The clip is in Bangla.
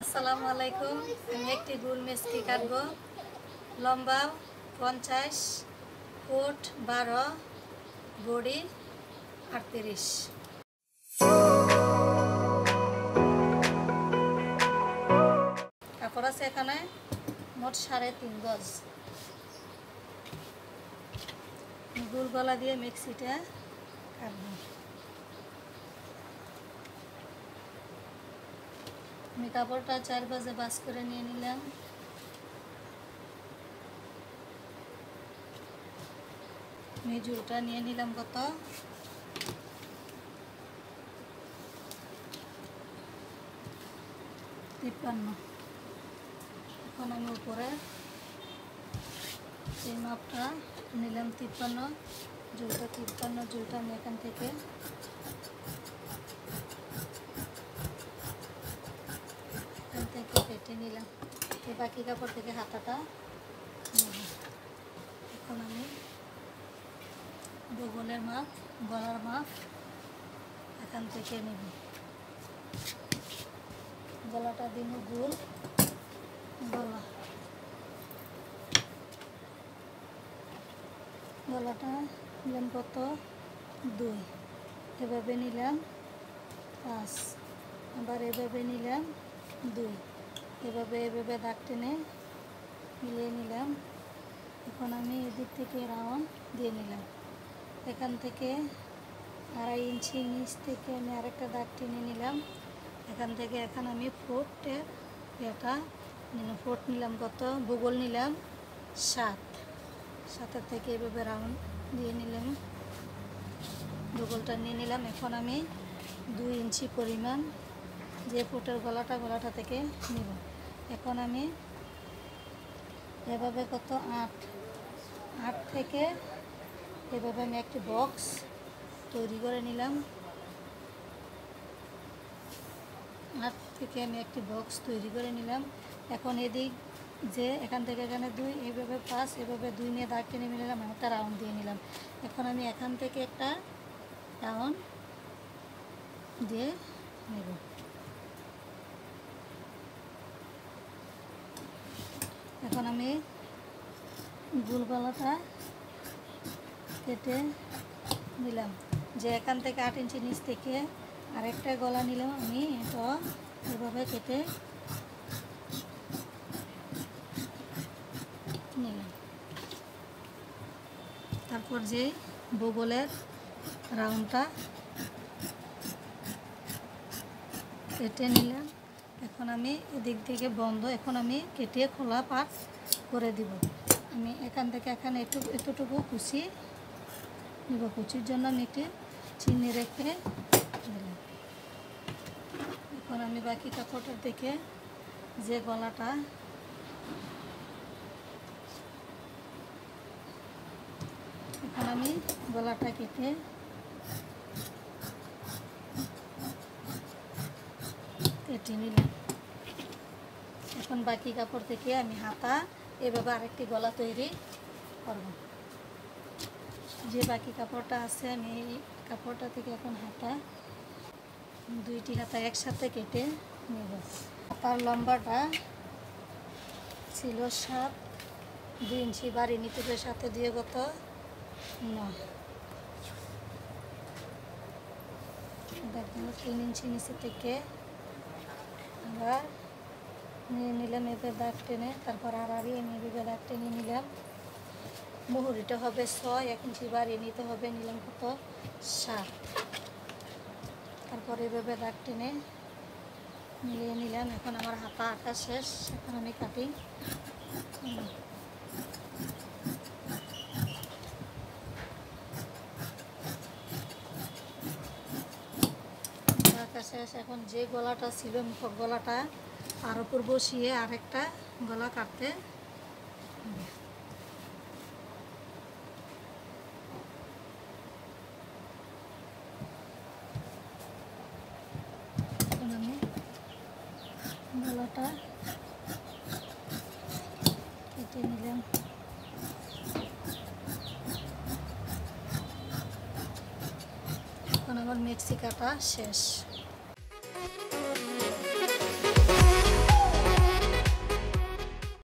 আসসালামু আলাইকুম। আমি একটি গোল মেসকি কাটবো। লম্বা 50, ফুট 12, বডি 38। কাপড় আছে এখানে মোট 3.5 গজ। গোল গলা দিয়ে মেক্সিটা কাটবো। আমি কাপড়টা 4 ভাঁজে ভাঁজ করে নিয়ে নিলাম। আমি ঝুলটা নিয়ে নিলাম কত 53। এখন আমি উপরে এই মাপটা নিলাম 53, ঝুলটা 53, ঝুলটা আমি এখান থেকে কেটে নিলাম। এই বাকি কাপড় থেকে হাতাটা নেব। এখন আমি বগলের মাপ, গলার মাপ এখান থেকে নেব। গলাটা দিব গোল গলা। গলাটা নিলাম কত 2, এভাবে নিলাম 5, আবার এভাবে নিলাম 2, এভাবে দাগ টেনে মিলিয়ে নিলাম। এখন আমি এদিক থেকে রাউন্ড দিয়ে নিলাম। এখান থেকে 2.5 ইঞ্চি নিচ থেকে আমি আরেকটা দাগ টেনে নিলাম। এখান থেকে এখন আমি ফুটের ফুট নিলাম কত, ভূগোল নিলাম 7 থেকে এভাবে রাউন্ড দিয়ে নিলাম, ভূগোলটা নিয়ে নিলাম। এখন আমি 2 ইঞ্চি পরিমাণ যে ফুটের গলাটা থেকে নিব। এখন আমি এভাবে কত 8 থেকে এভাবে আমি একটি বক্স তৈরি করে নিলাম। 8 থেকে আমি একটি বক্স তৈরি করে নিলাম। এখন এদিক যে এখান থেকে এখানে 2, এইভাবে 5, এভাবে 2 নিয়ে দাগ টেনে নিলাম, একটা রাউন্ড দিয়ে নিলাম। এখন আমি এখান থেকে একটা রাউন্ড দিয়ে নেব। এখন আমি গোল গলাটা কেটে নিলাম। যে এখান থেকে 8 ইঞ্চি নিচ থেকে আরেকটা গলা নিলাম, আমি এটা এভাবে কেটে নিলাম। তারপর যে বগলের রাউন্ডটা কেটে নিলাম। এখন আমি এদিক থেকে বন্ধ, এখন আমি কেটে খোলা পাট করে দিব। আমি এখান থেকে এখানে এতটুকু কুচি নিব। কুচির জন্য আমি একটি চিনি রেখে দিলাম। এখন আমি বাকি কাপড়টার থেকে যে গলাটা এখন আমি গলাটা কেটে নিলাম। এখন বাকি কাপড় থেকে আমি হাতা এভাবে আরেকটি গলা তৈরি করব। যে বাকি কাপড়টা আছে আমি এই কাপড়টা থেকে এখন হাতা 2টি হাতা একসাথে কেটে নেব। হাতার লম্বাটা ছিল 7, 2 ইঞ্চি বাড়ি নিতে হবে, সাথে দিয়ে কত 9, দেখুন 3 ইঞ্চি নিচে থেকে আবার নিয়ে নিলাম এভাবে দাগ টেনে। তারপর আড়াআড়ি আমি এভাবে দাগ টেনে নিলাম। মুহুরিটা হবে 6, 1 ইঞ্চি বাড়িয়ে নিতে হবে, নিলাম কত 7। তারপর এভাবে দাগ টেনে মিলিয়ে নিলাম। এখন আমার হাতা আঁকা শেষ। এখন আমি কাটিং আঁকা শেষ। এখন যে গলাটা ছিল মুখক গলাটা তার উপর বসিয়ে আরেকটা গলা কাটতে হবে। এখন আমি গলাটা কেটে নিলাম। এখন আমার মেক্সি কাটা শেষ।